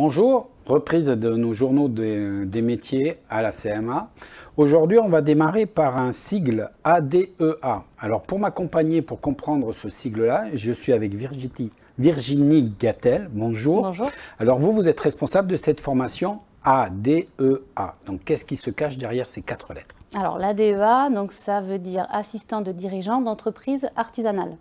Bonjour, reprise de nos journaux des métiers à la CMA. Aujourd'hui, on va démarrer par un sigle ADEA. Alors, pour m'accompagner, pour comprendre ce sigle-là, je suis avec Virginie Gattel. Bonjour. Bonjour. Alors, vous êtes responsable de cette formation ADEA. Donc, qu'est-ce qui se cache derrière ces 4 lettres? Alors, l'ADEA, donc ça veut dire assistant de dirigeant d'entreprise artisanale.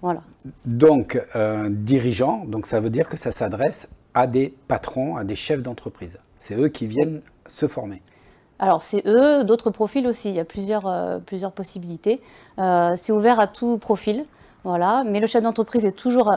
Voilà. Donc, dirigeant, donc ça veut dire que ça s'adresse à des patrons, à des chefs d'entreprise. C'est eux qui viennent se former. Alors, c'est eux, d'autres profils aussi. Il y a plusieurs possibilités. C'est ouvert à tout profil. Voilà. Mais le chef d'entreprise est toujours...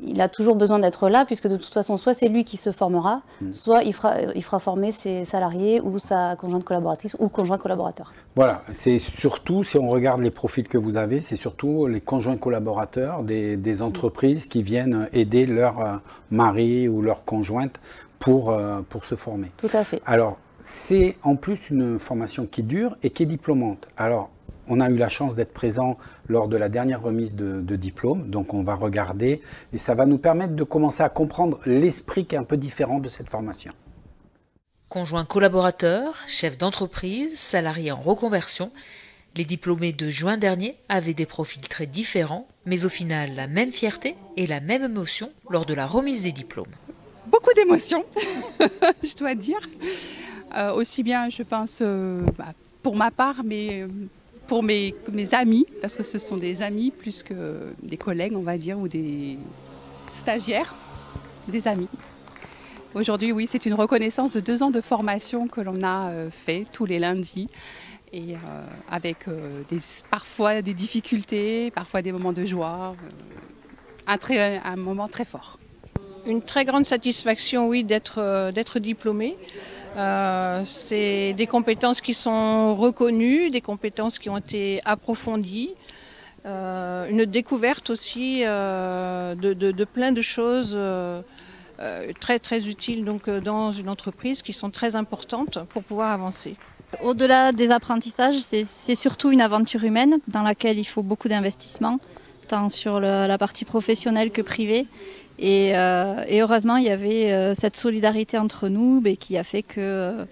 il a toujours besoin d'être là, puisque de toute façon, soit c'est lui qui se formera, soit il fera former ses salariés ou sa conjointe collaboratrice ou conjoint collaborateur. Voilà, c'est surtout, si on regarde les profils que vous avez, c'est surtout les conjoints collaborateurs des entreprises qui viennent aider leur mari ou leur conjointe pour se former. Tout à fait. Alors, c'est en plus une formation qui dure et qui est diplômante. Alors, on a eu la chance d'être présent lors de la dernière remise de diplôme, donc on va regarder et ça va nous permettre de commencer à comprendre l'esprit qui est un peu différent de cette formation. Conjoint collaborateur, chef d'entreprise, salarié en reconversion, les diplômés de juin dernier avaient des profils très différents, mais au final la même fierté et la même émotion lors de la remise des diplômes. Beaucoup d'émotions, je dois dire. Aussi bien, je pense, pour ma part, mais pour mes amis, parce que ce sont des amis plus que des collègues, on va dire, ou des stagiaires, des amis. Aujourd'hui, oui, c'est une reconnaissance de 2 ans de formation que l'on a fait tous les lundis, et avec parfois des difficultés, parfois des moments de joie, un moment très fort. Une très grande satisfaction, oui, d'être diplômée. C'est des compétences qui sont reconnues, des compétences qui ont été approfondies, une découverte aussi de plein de choses très très utiles donc, dans une entreprise qui sont très importantes pour pouvoir avancer. Au-delà des apprentissages, c'est surtout une aventure humaine dans laquelle il faut beaucoup d'investissement, tant sur la partie professionnelle que privée. Et heureusement, il y avait cette solidarité entre nous qui a fait que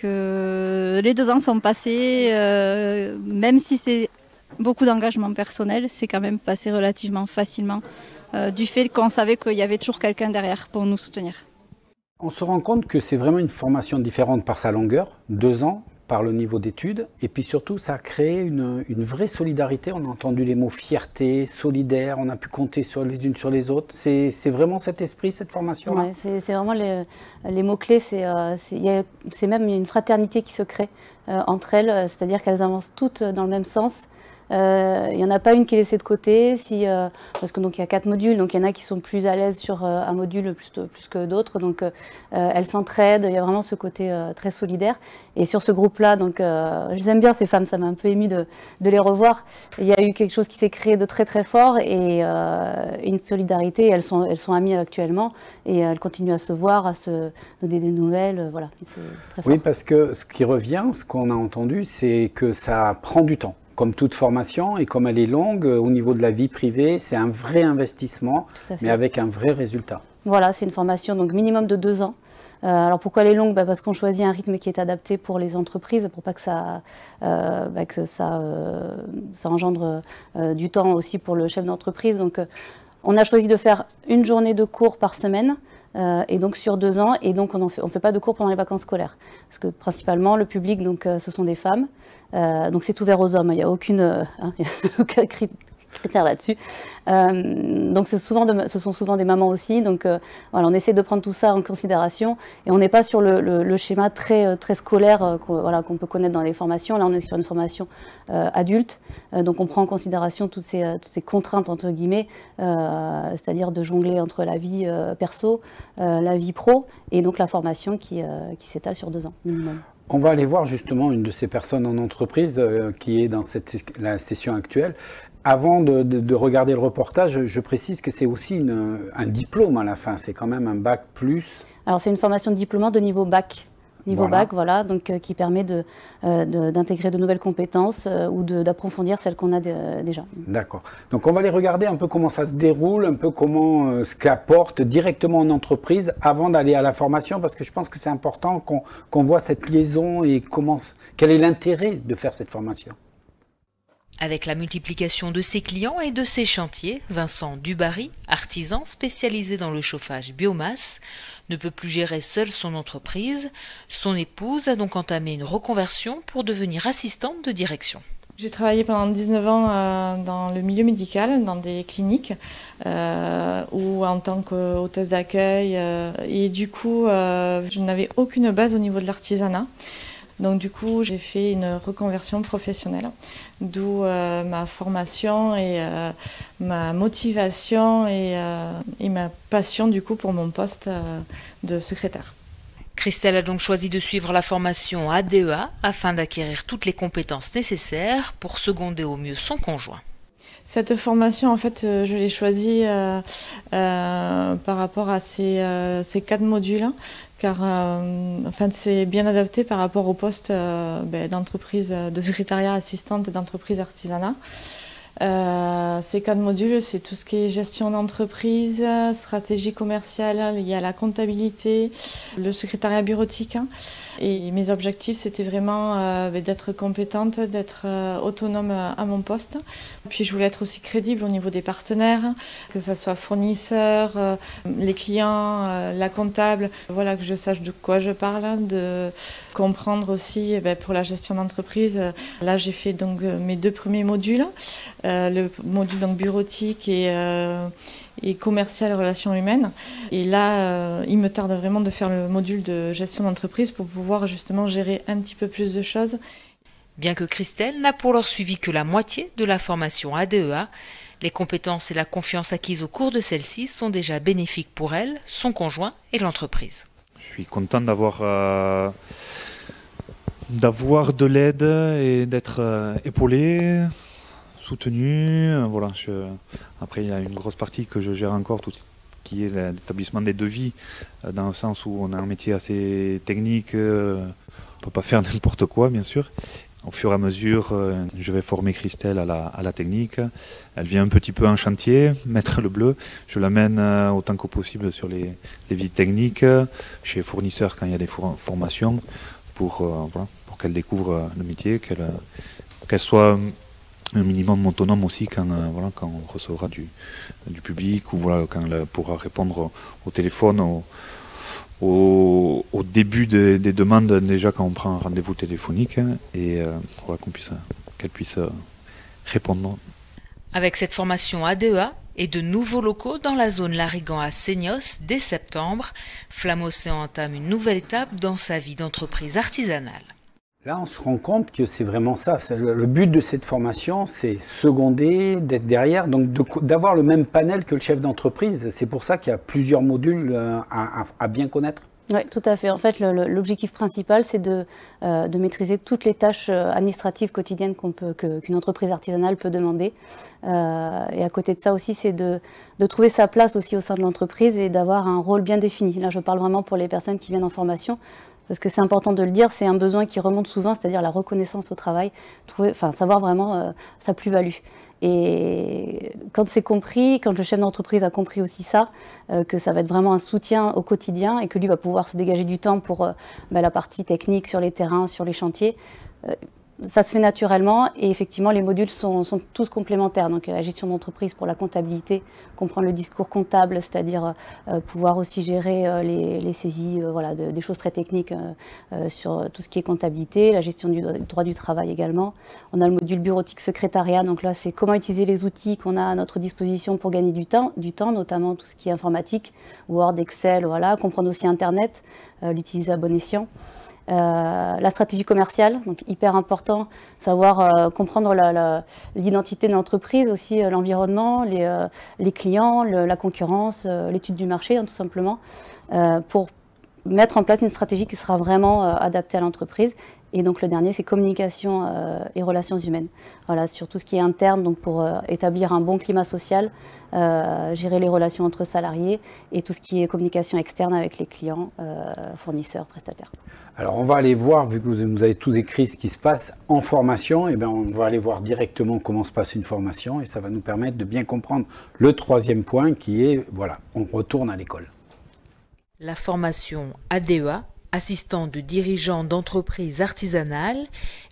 les 2 ans sont passés, même si c'est beaucoup d'engagement personnel, c'est quand même passé relativement facilement, du fait qu'on savait qu'il y avait toujours quelqu'un derrière pour nous soutenir. On se rend compte que c'est vraiment une formation différente par sa longueur, 2 ans, par le niveau d'études, et puis surtout ça a créé une vraie solidarité. On a entendu les mots fierté, solidaire, on a pu compter les unes sur les autres. C'est vraiment cet esprit, cette formation-là? Ouais, c'est vraiment les mots-clés, c'est même une fraternité qui se crée entre elles, c'est-à-dire qu'elles avancent toutes dans le même sens. Il n'y en a pas une qui est laissée de côté, parce que donc il y a 4 modules, donc il y en a qui sont plus à l'aise sur un module plus que d'autres, donc elles s'entraident, il y a vraiment ce côté très solidaire. Et sur ce groupe-là, donc je les aime bien ces femmes, ça m'a un peu ému de les revoir. Il y a eu quelque chose qui s'est créé de très très fort et une solidarité. Elles sont amies actuellement et elles continuent à se voir, à se donner des nouvelles, voilà. Très fort. Oui, parce que ce qui revient, ce qu'on a entendu, c'est que ça prend du temps. Comme toute formation, et comme elle est longue, au niveau de la vie privée, c'est un vrai investissement, mais avec un vrai résultat. Voilà, c'est une formation donc minimum de 2 ans. Alors pourquoi elle est longue? Parce qu'on choisit un rythme qui est adapté pour les entreprises, pour pas que ça engendre du temps aussi pour le chef d'entreprise. Donc on a choisi de faire une journée de cours par semaine. Et donc sur 2 ans, et donc on fait pas de cours pendant les vacances scolaires, parce que principalement le public donc ce sont des femmes, donc c'est ouvert aux hommes, il n'y a aucun critère là-dessus. Donc ce sont souvent des mamans aussi, donc voilà, on essaie de prendre tout ça en considération et on n'est pas sur le schéma très scolaire qu'on peut connaître dans les formations. Là on est sur une formation adulte, donc on prend en considération toutes ces contraintes entre guillemets, c'est-à-dire de jongler entre la vie perso, la vie pro et donc la formation qui s'étale sur 2 ans minimum. On va aller voir justement une de ces personnes en entreprise qui est dans la session actuelle. Avant de regarder le reportage, je précise que c'est aussi un diplôme à la fin, c'est quand même un bac plus. Alors c'est une formation de diplômant de niveau bac. niveau bac, voilà, donc qui permet d'intégrer de nouvelles compétences ou d'approfondir celles qu'on a déjà. D'accord. Donc on va aller regarder un peu comment ça se déroule, un peu comment ce qu'apporte directement en entreprise avant d'aller à la formation, parce que je pense que c'est important qu'on voit cette liaison et quel est l'intérêt de faire cette formation. Avec la multiplication de ses clients et de ses chantiers, Vincent Dubarry, artisan spécialisé dans le chauffage biomasse, ne peut plus gérer seul son entreprise. Son épouse a donc entamé une reconversion pour devenir assistante de direction. J'ai travaillé pendant 19 ans dans le milieu médical, dans des cliniques, ou en tant qu'hôtesse d'accueil. Et du coup, je n'avais aucune base au niveau de l'artisanat. Donc du coup, j'ai fait une reconversion professionnelle, d'où ma formation et ma motivation et ma passion du coup pour mon poste de secrétaire. Christelle a donc choisi de suivre la formation ADEA afin d'acquérir toutes les compétences nécessaires pour seconder au mieux son conjoint. Cette formation, en fait, je l'ai choisie par rapport à ces 4 modules, car enfin, c'est bien adapté par rapport au poste d'entreprise, de secrétariat assistante et d'entreprise artisanat. Ces 4 modules, c'est tout ce qui est gestion d'entreprise, stratégie commerciale, liée à la comptabilité, le secrétariat bureautique. Et mes objectifs, c'était vraiment d'être compétente, d'être autonome à mon poste. Puis je voulais être aussi crédible au niveau des partenaires, que ce soit fournisseurs, les clients, la comptable. Voilà, que je sache de quoi je parle, de comprendre aussi pour la gestion d'entreprise. Là, j'ai fait donc mes 2 premiers modules. Le module donc bureautique et commercial relations humaines. Et là, il me tarde vraiment de faire le module de gestion d'entreprise pour pouvoir justement gérer un petit peu plus de choses. Bien que Christelle n'a pour l'heure suivi que la moitié de la formation ADEA, les compétences et la confiance acquises au cours de celle-ci sont déjà bénéfiques pour elle, son conjoint et l'entreprise. Je suis content d'avoir de l'aide et d'être épaulé, soutenu. Voilà, après, il y a une grosse partie que je gère encore, tout ce qui est l'établissement des devis, dans le sens où on a un métier assez technique, on ne peut pas faire n'importe quoi, bien sûr. Au fur et à mesure, je vais former Christelle à la technique. Elle vient un petit peu en chantier, mettre le bleu. Je l'amène autant que possible sur les visites techniques, chez les fournisseurs quand il y a des formations, pour qu'elle découvre le métier, qu'elle soit un minimum autonome aussi quand on recevra du public, ou quand elle pourra répondre au téléphone, au début des demandes, déjà quand on prend un rendez-vous téléphonique, et qu'elle puisse répondre. Avec cette formation ADEA et de nouveaux locaux dans la zone Larigan à Seignos dès septembre, Flamme Océan entame une nouvelle étape dans sa vie d'entreprise artisanale. Là, on se rend compte que c'est vraiment ça. Le but de cette formation, c'est seconder, d'être derrière, donc d'avoir le même panel que le chef d'entreprise. C'est pour ça qu'il y a plusieurs modules à bien connaître. Oui, tout à fait. En fait, l'objectif principal, c'est de maîtriser toutes les tâches administratives quotidiennes qu'une entreprise artisanale peut demander. Et à côté de ça aussi, c'est de trouver sa place aussi au sein de l'entreprise et d'avoir un rôle bien défini. Là, je parle vraiment pour les personnes qui viennent en formation. Parce que c'est important de le dire, c'est un besoin qui remonte souvent, c'est-à-dire la reconnaissance au travail, savoir vraiment sa plus-value. Et quand c'est compris, quand le chef d'entreprise a compris aussi ça, que ça va être vraiment un soutien au quotidien et que lui va pouvoir se dégager du temps pour la partie technique sur les terrains, sur les chantiers, ça se fait naturellement et effectivement les modules sont tous complémentaires. Donc la gestion d'entreprise pour la comptabilité, comprendre le discours comptable, c'est-à-dire pouvoir aussi gérer les saisies, des choses très techniques sur tout ce qui est comptabilité, la gestion du droit du travail également. On a le module bureautique secrétariat, donc là c'est comment utiliser les outils qu'on a à notre disposition pour gagner du temps, notamment tout ce qui est informatique, Word, Excel, comprendre aussi Internet, l'utiliser à bon escient. La stratégie commerciale, donc hyper important, savoir comprendre l'identité de l'entreprise, aussi l'environnement, les clients, la concurrence, l'étude du marché, tout simplement, pour mettre en place une stratégie qui sera vraiment adaptée à l'entreprise. Et donc le dernier, c'est communication et relations humaines. Voilà, sur tout ce qui est interne, donc pour établir un bon climat social, gérer les relations entre salariés et tout ce qui est communication externe avec les clients, fournisseurs, prestataires. Alors on va aller voir, vu que vous nous avez tous écrit ce qui se passe en formation, et bien on va aller voir directement comment se passe une formation et ça va nous permettre de bien comprendre le troisième point qui est, voilà, on retourne à l'école. La formation ADEA, assistant de dirigeant d'entreprise artisanale,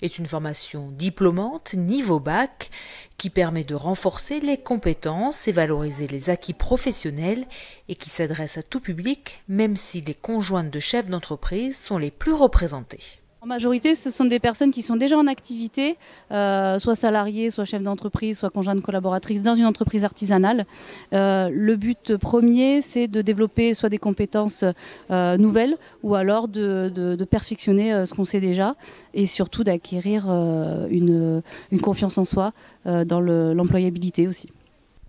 est une formation diplômante niveau bac qui permet de renforcer les compétences et valoriser les acquis professionnels et qui s'adresse à tout public, même si les conjointes de chefs d'entreprise sont les plus représentées. En majorité, ce sont des personnes qui sont déjà en activité, soit salariés, soit chefs d'entreprise, soit conjointes collaboratrices dans une entreprise artisanale. Le but premier, c'est de développer soit des compétences nouvelles ou alors de perfectionner ce qu'on sait déjà et surtout d'acquérir une confiance en soi dans l'employabilité aussi.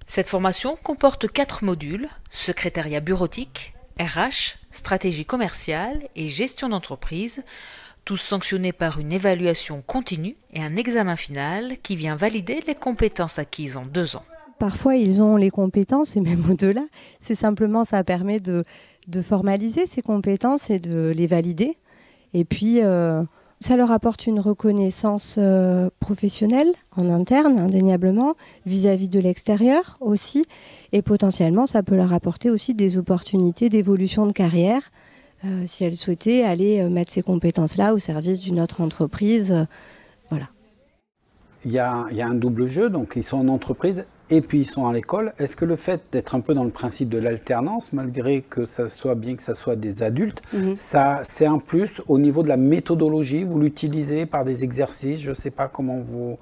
Cette formation comporte 4 modules, secrétariat bureautique, RH, stratégie commerciale et gestion d'entreprise, tous sanctionnés par une évaluation continue et un examen final qui vient valider les compétences acquises en 2 ans. Parfois, ils ont les compétences et même au-delà. C'est simplement, ça permet de formaliser ces compétences et de les valider. Et puis, ça leur apporte une reconnaissance professionnelle en interne, indéniablement, vis-à-vis de l'extérieur aussi. Et potentiellement, ça peut leur apporter aussi des opportunités d'évolution de carrière. Si elle souhaitait aller mettre ces compétences-là au service d'une autre entreprise. Voilà. Il y a un double jeu, donc ils sont en entreprise et puis ils sont à l'école. Est-ce que le fait d'être un peu dans le principe de l'alternance, malgré que ça soit bien que ça soit des adultes, ça c'est un plus au niveau de la méthodologie, vous l'utilisez par des exercices, je ne sais pas comment vous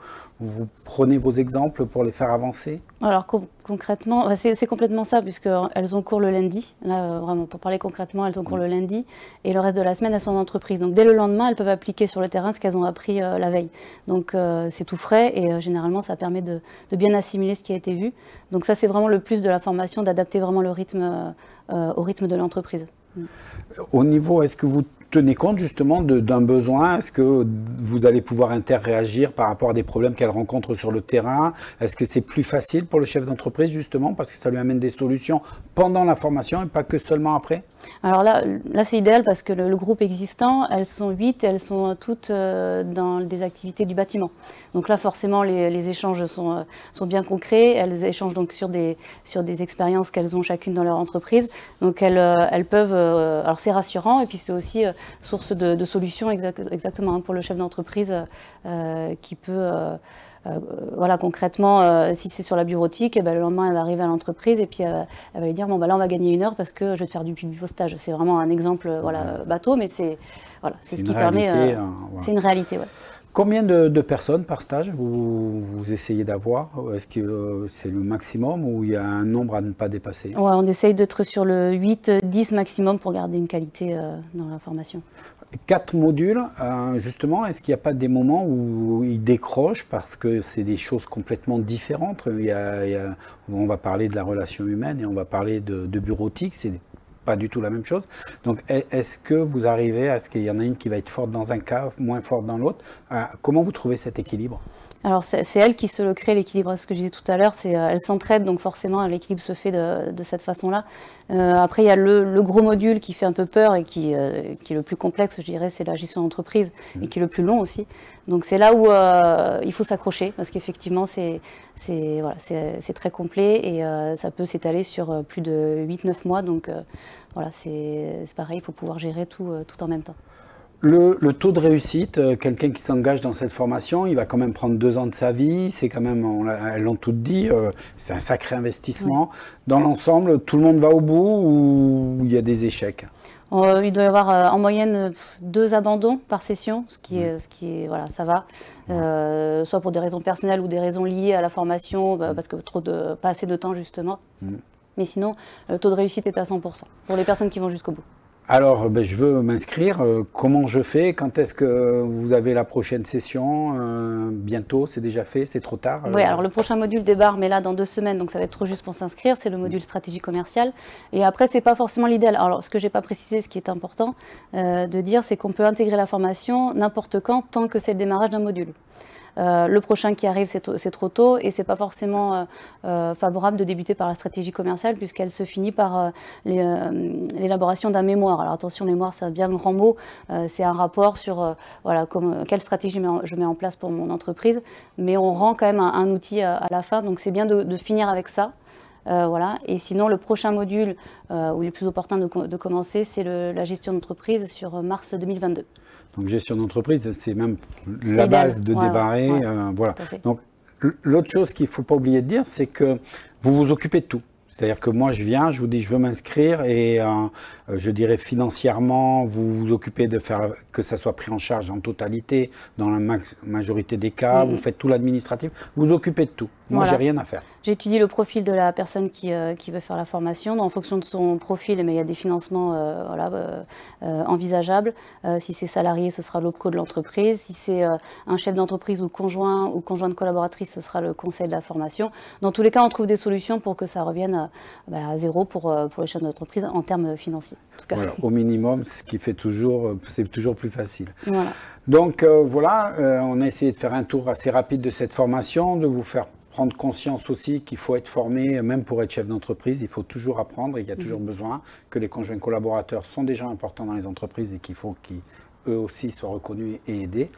prenez vos exemples pour les faire avancer? Alors concrètement, c'est complètement ça, puisqu'elles ont cours le lundi. Là, vraiment, pour parler concrètement, elles ont cours le lundi. Et le reste de la semaine, elles sont en entreprise. Donc dès le lendemain, elles peuvent appliquer sur le terrain ce qu'elles ont appris la veille. Donc c'est tout frais et généralement, ça permet de bien assimiler ce qui a été vu. Donc ça, c'est vraiment le plus de la formation, d'adapter vraiment le rythme au rythme de l'entreprise. Au niveau, est-ce que vous tenez compte justement d'un besoin? Est-ce que vous allez pouvoir interréagir par rapport à des problèmes qu'elle rencontre sur le terrain? Est-ce que c'est plus facile pour le chef d'entreprise justement parce que ça lui amène des solutions pendant la formation et pas que seulement après? Alors là c'est idéal parce que le groupe existant, elles sont 8 et elles sont toutes dans des activités du bâtiment. Donc là forcément les échanges sont bien concrets, elles échangent donc sur des expériences qu'elles ont chacune dans leur entreprise. Donc elles peuvent, alors c'est rassurant et puis c'est aussi source de solutions exactement pour le chef d'entreprise qui peut... voilà, concrètement, si c'est sur la bureautique, le lendemain, elle va arriver à l'entreprise et puis elle va lui dire bon, là, on va gagner 1 heure parce que je vais te faire du publipostage. C'est vraiment un exemple bateau, mais c'est ce qui permet. C'est une réalité, ouais. Combien de personnes par stage vous essayez d'avoir? Est-ce que c'est le maximum ou il y a un nombre à ne pas dépasser? Ouais, on essaye d'être sur le 8-10 maximum pour garder une qualité dans la formation. 4 modules, justement, est-ce qu'il n'y a pas des moments où ils décrochent parce que c'est des choses complètement différentes? On va parler de la relation humaine et on va parler de bureautique, c'est pas du tout la même chose. Donc, est-ce que vous arrivez à ce qu'il y en a une qui va être forte dans un cas, moins forte dans l'autre? Comment vous trouvez cet équilibre? Alors, c'est elle qui se le crée, l'équilibre. Ce que je disais tout à l'heure, c'est elle s'entraide, donc forcément, l'équilibre se fait de cette façon-là. Après, il y a le gros module qui fait un peu peur et qui est le plus complexe, je dirais, c'est la gestion d'entreprise, et qui est le plus long aussi. Donc, c'est là où il faut s'accrocher, parce qu'effectivement, c'est très complet et ça peut s'étaler sur plus de 8-9 mois. Donc, voilà, c'est pareil, il faut pouvoir gérer tout en même temps. Le taux de réussite, quelqu'un qui s'engage dans cette formation, il va quand même prendre 2 ans de sa vie, c'est quand même, elles l'ont toutes dit, c'est un sacré investissement. Ouais. Dans l'ensemble, tout le monde va au bout ou il y a des échecs? Il doit y avoir en moyenne 2 abandons par session, ce qui est voilà, ça va. Soit pour des raisons personnelles ou des raisons liées à la formation, parce que pas assez de temps justement. Mais sinon, le taux de réussite est à 100% pour les personnes qui vont jusqu'au bout. Alors, je veux m'inscrire. Comment je fais? Quand est-ce que vous avez la prochaine session? Bientôt? C'est déjà fait? C'est trop tard? Oui, alors le prochain module débarque, mais là, dans 2 semaines, donc ça va être trop juste pour s'inscrire. C'est le module stratégie commerciale. Et après, c'est pas forcément l'idéal. Alors, ce que j'ai pas précisé, ce qui est important de dire, c'est qu'on peut intégrer la formation n'importe quand, tant que c'est le démarrage d'un module. Le prochain qui arrive, c'est trop tôt et c'est pas forcément favorable de débuter par la stratégie commerciale puisqu'elle se finit par l'élaboration d'un mémoire. Alors attention, mémoire, c'est un bien grand mot. C'est un rapport sur voilà, quelle stratégie je mets en place pour mon entreprise, mais on rend quand même un outil à la fin, donc c'est bien de finir avec ça. Voilà. Et sinon, le prochain module où il est plus opportun de commencer, c'est la gestion d'entreprise sur mars 2022. Donc gestion d'entreprise, c'est même la base de démarrer. Voilà. Donc l'autre chose qu'il ne faut pas oublier de dire, c'est que vous vous occupez de tout. C'est-à-dire que moi, je viens, je vous dis, je veux m'inscrire et je dirais financièrement, vous vous occupez de faire que ça soit pris en charge en totalité, dans la majorité des cas, vous faites tout l'administratif, vous vous occupez de tout. Moi, j'ai rien à faire. J'étudie le profil de la personne qui veut faire la formation. En fonction de son profil, il y a des financements envisageables. Si c'est salarié, ce sera l'OPCO de l'entreprise. Si c'est un chef d'entreprise ou conjointe collaboratrice, ce sera le conseil de la formation. Dans tous les cas, on trouve des solutions pour que ça revienne à zéro pour les chefs d'entreprise en termes financiers. En tout cas. Voilà, au minimum, ce qui fait c'est toujours plus facile. Voilà. Donc voilà, on a essayé de faire un tour assez rapide de cette formation, de vous faire prendre conscience aussi qu'il faut être formé, même pour être chef d'entreprise, il faut toujours apprendre, il y a toujours besoin, que les conjoints collaborateurs sont déjà importants dans les entreprises et qu'il faut qu'eux aussi soient reconnus et aidés.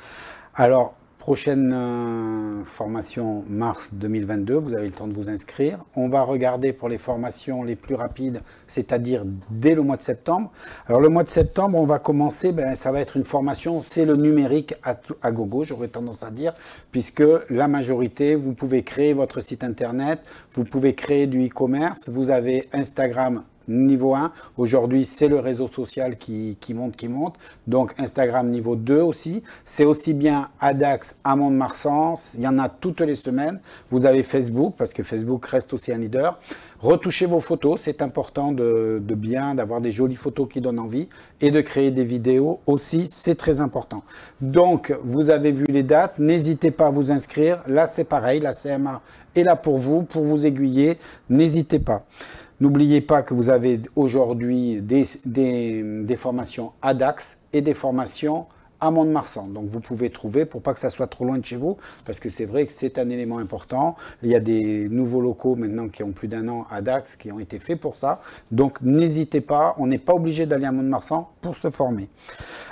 Alors, prochaine formation mars 2022, vous avez le temps de vous inscrire. On va regarder pour les formations les plus rapides, c'est-à-dire dès le mois de septembre. Alors le mois de septembre, on va commencer, ça va être une formation, c'est le numérique à gogo, j'aurais tendance à dire, puisque la majorité, vous pouvez créer votre site internet, vous pouvez créer du e-commerce, vous avez Instagram niveau 1, aujourd'hui c'est le réseau social qui monte, donc Instagram niveau 2 aussi, c'est aussi bien Adax, à Mont-de-Marsan, il y en a toutes les semaines, vous avez Facebook, parce que Facebook reste aussi un leader, retouchez vos photos, c'est important d'avoir des jolies photos qui donnent envie, et de créer des vidéos aussi, c'est très important. Donc vous avez vu les dates, n'hésitez pas à vous inscrire, là c'est pareil, la CMA est là pour vous aiguiller, n'hésitez pas. N'oubliez pas que vous avez aujourd'hui des formations Adax et des formations à Mont-de-Marsan. Donc vous pouvez trouver, pour pas que ça soit trop loin de chez vous, parce que c'est vrai que c'est un élément important. Il y a des nouveaux locaux maintenant qui ont plus d'1 an à Dax qui ont été faits pour ça. Donc n'hésitez pas, on n'est pas obligé d'aller à Mont-de-Marsan pour se former.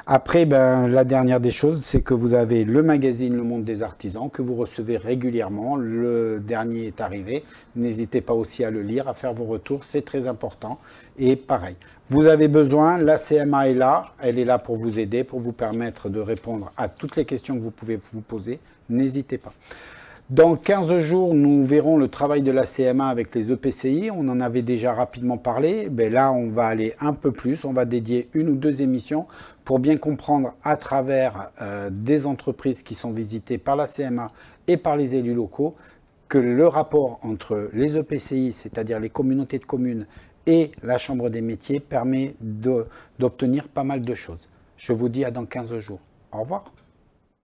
Après, la dernière des choses, c'est que vous avez le magazine Le Monde des Artisans que vous recevez régulièrement. Le dernier est arrivé. N'hésitez pas aussi à le lire, à faire vos retours, c'est très important. Et pareil, vous avez besoin, la CMA est là, elle est là pour vous aider, pour vous permettre de répondre à toutes les questions que vous pouvez vous poser. N'hésitez pas. Dans 15 jours, nous verrons le travail de la CMA avec les EPCI. On en avait déjà rapidement parlé. Là, on va aller un peu plus. On va dédier 1 ou 2 émissions pour bien comprendre à travers des entreprises qui sont visitées par la CMA et par les élus locaux que le rapport entre les EPCI, c'est-à-dire les communautés de communes, et la Chambre des métiers permet d'obtenir pas mal de choses. Je vous dis à dans 15 jours. Au revoir.